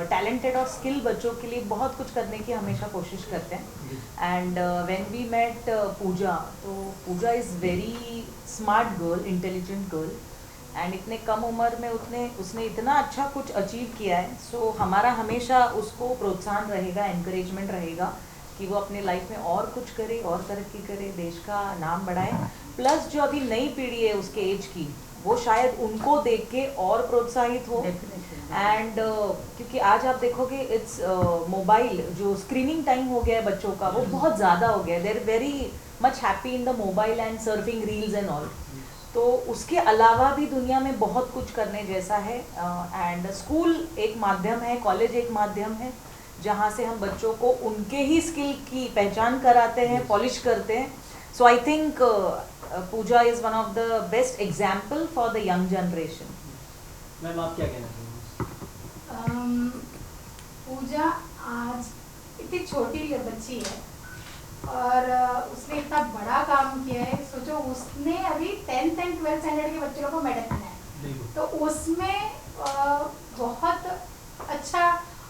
टैलेंटेड और स्किल बच्चों के लिए बहुत कुछ करने की हमेशा कोशिश करते हैं। And when we met Pooja, तो Pooja is very smart girl, intelligent girl and इतने कम उम्र में उसने इतना अच्छा कुछ अचीव किया है। सो हमारा हमेशा उसको प्रोत्साहन रहेगा, एनकरेजमेंट रहेगा कि वो अपने लाइफ में और कुछ करे और तरक्की करे, देश का नाम बढ़ाए। प्लस जो अभी नई पीढ़ी है उसके एज की, वो शायद उनको देख के और प्रोत्साहित हो। एंड क्योंकि आज आप देखोगे इट्स मोबाइल जो स्क्रीनिंग टाइम हो गया है बच्चों का वो बहुत ज़्यादा हो गया है। They are very much happy in the mobile and surfing reels and all. तो उसके अलावा भी दुनिया में बहुत कुछ करने जैसा है। एंड स्कूल एक माध्यम है, कॉलेज एक माध्यम है जहाँ से हम बच्चों को उनके ही स्किल की पहचान कराते हैं, पॉलिश करते हैं। So I think Pooja is one of the best example for the young generation. Ma'am आप क्या कहना चाहेंगे? पूजा आज इतनी छोटी बच्ची है और उसने इतना बड़ा काम किया है। सोचो उसने अभी 10th एंड 12th स्टैंडर्ड के बच्चों को मेडल बनाया, तो उसमें बहुत अच्छा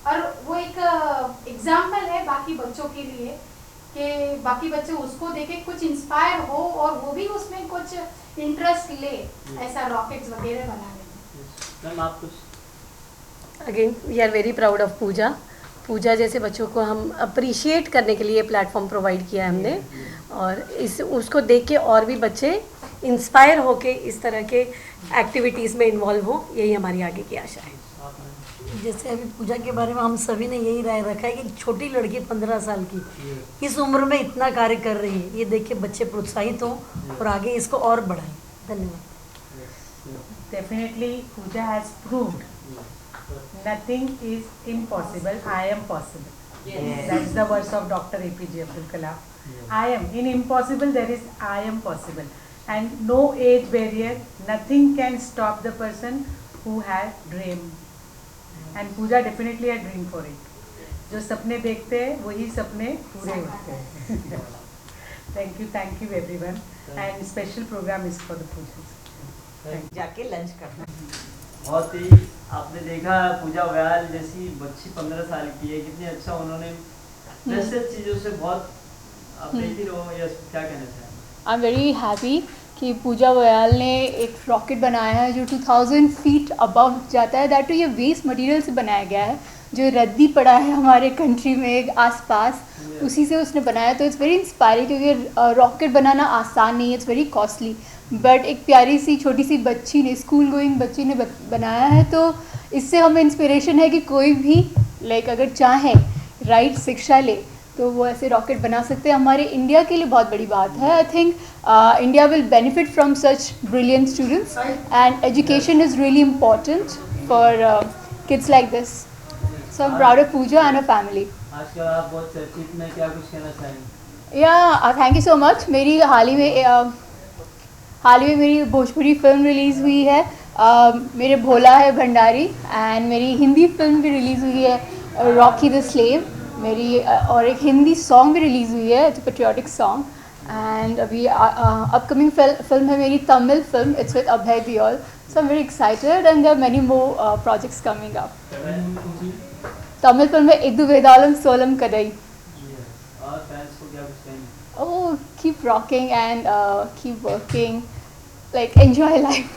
और वो एक एग्जाम्पल है बाकी बच्चों के लिए कि बाकी बच्चे उसको देखे कुछ इंस्पायर हो और वो भी उसमें कुछ इंटरेस्ट ले ऐसा रॉकेट्स वगैरह बनाने में। मैम आप कुछ? Again we are very proud of Pooja. Pooja जैसे बच्चों को हम अप्रिशिएट करने के लिए प्लेटफॉर्म प्रोवाइड किया है हमने, और इस उसको देख के और भी बच्चे इंस्पायर होके इस तरह के एक्टिविटीज़ में इन्वॉल्व हो, यही हमारी आगे की आशा है। जैसे अभी पूजा के बारे में हम सभी ने यही राय रखा है कि छोटी लड़की 15 साल की इस उम्र में इतना कार्य कर रही है, ये देख के बच्चे प्रोत्साहित हों और आगे इसको और बढ़ाएं। धन्यवाद। Definitely Pooja has proved nothing is impossible, I am possible. Yes. That's the words of Dr. APJ Abdul Kalam. I am. In impossible there is I am possible. And no age barrier, nothing can stop the person who has dream. And Pooja definitely a dream for it. जो सपने देखते हैं वही सपने पूरे होते हैं। Thank you everyone. And special program is for the Pooja. जाके लंच करना। बहुत ही आपने देखा पूजा व्याल जैसी बच्ची 15 साल की है, कितनी अच्छा उन्होंने वैसे चीज़ों से बहुत प्रेरित हो। यस क्या कहना चाहेंगे? आई एम वेरी हैप्पी कि पूजा व्याल ने एक रॉकेट बनाया है जो 2000 फीट अबव जाता है। दैट तो ये वेस्ट मटेरियल से बनाया गया है जो रद्दी पड़ा है हमारे कंट्री में आसपास, उसी से उसने बनाया। तो इट्स वेरी इंस्पायरिंग क्योंकि रॉकेट बनाना आसान नहीं है, इट्स वेरी कॉस्टली, बट एक प्यारी सी छोटी सी बच्ची ने, स्कूल गोइंग बच्ची ने बनाया है। तो इससे हमें इंस्पिरेशन है कि कोई भी अगर चाहे राइट शिक्षा ले तो वो ऐसे रॉकेट बना सकते हैं। हमारे इंडिया के लिए बहुत बड़ी बात है। I think India will benefit from such brilliant students and education is really important for kids like this. So I am proud of Pooja and a family. आजकल आप बहुत चर्चित में, क्या कुछ कहना चाहेंगे? या थैंक यू सो मच। मेरी हाल ही में मेरी भोजपुरी फिल्म रिलीज़ हुई है, मेरे भोला है भंडारी, एंड मेरी हिंदी फिल्म भी रिलीज़ हुई है रॉकी द स्लेव मेरी, और एक हिंदी सॉन्ग भी रिलीज़ हुई है, इट्स पेट्रियाटिक सॉन्ग। एंड अभी अपकमिंग फिल्म है मेरी Tamil film, it's with Abhay Deol. So I am very excited and there are many more projects coming up. Tamil film है इदु वेदालम सोलम कदई। और फैंस को क्या कुछ कहेंगे? Oh, keep rocking and keep working. Like, enjoy life.